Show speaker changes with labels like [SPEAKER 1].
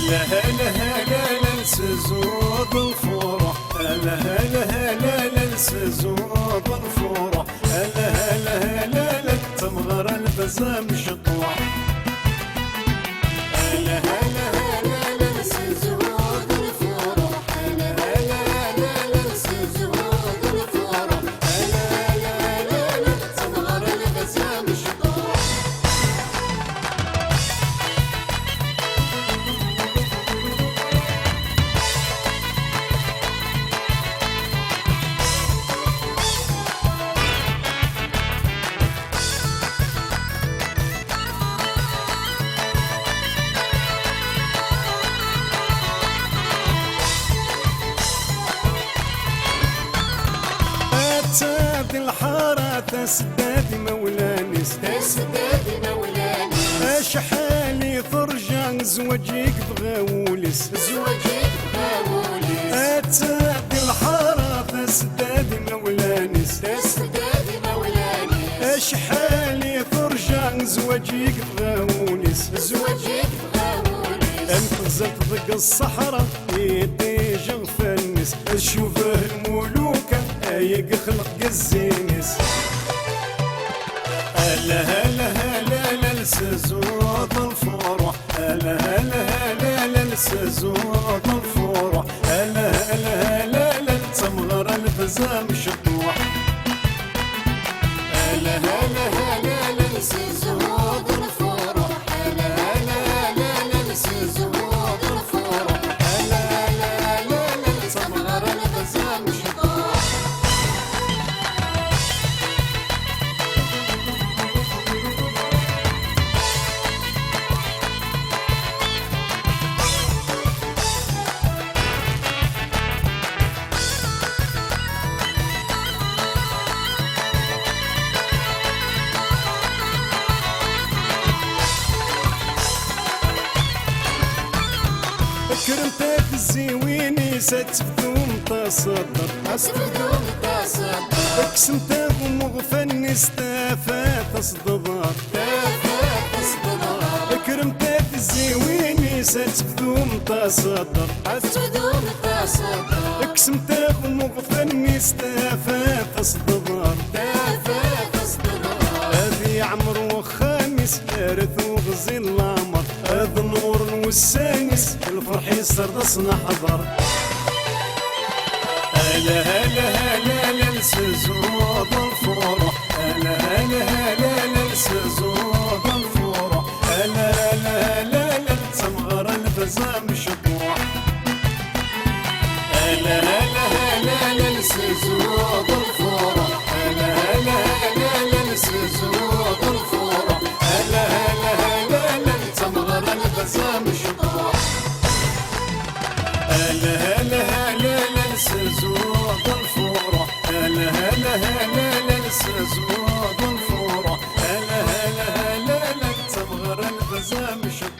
[SPEAKER 1] هلا هلا هلا لسزود الفرح، هلا هلا هلا لسزود الفرح، هلا هلا هلا تمغر البزام شطوح. هلا هلا هلا لسزود الفرح، هلا هلا هلا لسزود الفرح، هلا هلا هلا تمغر البزام شطوح. تساد الحارة تسداد مولاني،
[SPEAKER 2] تسداد مولاني،
[SPEAKER 1] اشحالي فرجع زوجيك بغاولس،
[SPEAKER 2] زوجك بغاولس.
[SPEAKER 1] تساد الحارة تسداد مولاني،
[SPEAKER 2] تسداد مولاني،
[SPEAKER 1] اشحالي فرجع زوجيك بغاولس،
[SPEAKER 2] زوجك بغاولس.
[SPEAKER 1] انت زلت ضق الصحراء يدي جغفنس، شوفه الملوكة يخلق الزينس. هلا هلا هلا لسزود الفرح، هلا هلا هلا لسزود الفرح، هلا هلا هلا تمغر البزام شطوح. هلا هلا هلا
[SPEAKER 2] لسزود الفرح، هلا هلا هلا لسزود الفرح،
[SPEAKER 1] هلا هلا هلا
[SPEAKER 2] تمغر البزام شطوح.
[SPEAKER 1] كرمتك الزويني ستفدوم تصدر،
[SPEAKER 2] أسفدوم تصدر،
[SPEAKER 1] اقسمت ومغفن استافى تصدر،
[SPEAKER 2] تافات تصدر.
[SPEAKER 1] كرمتك الزويني ستفدوم تصدر،
[SPEAKER 2] أسفدوم تصدر،
[SPEAKER 1] اقسمت ومغفن استافى تصدر.
[SPEAKER 2] تافات تصدر.
[SPEAKER 1] هذي عمر وخامس ارث وغزي الامر، هذا نور والسانس الفرح يسرد نحضر. هلا هلا هلا لسزود الفرح، هلا هلا هلا لسزود الفرح، هلا هلا هلا تمغر البزام شطوح. هلا هلا هلا لسزود الفرح، هلا هلا هلا لسزود الفرح، هلا هلا هلا تمغر البزام شطوح. هلا هلا هلا لسزود الفرح، هلا هلا هلا لسزود الفرح، هلا هلا هلا تمغر البزام شطوح.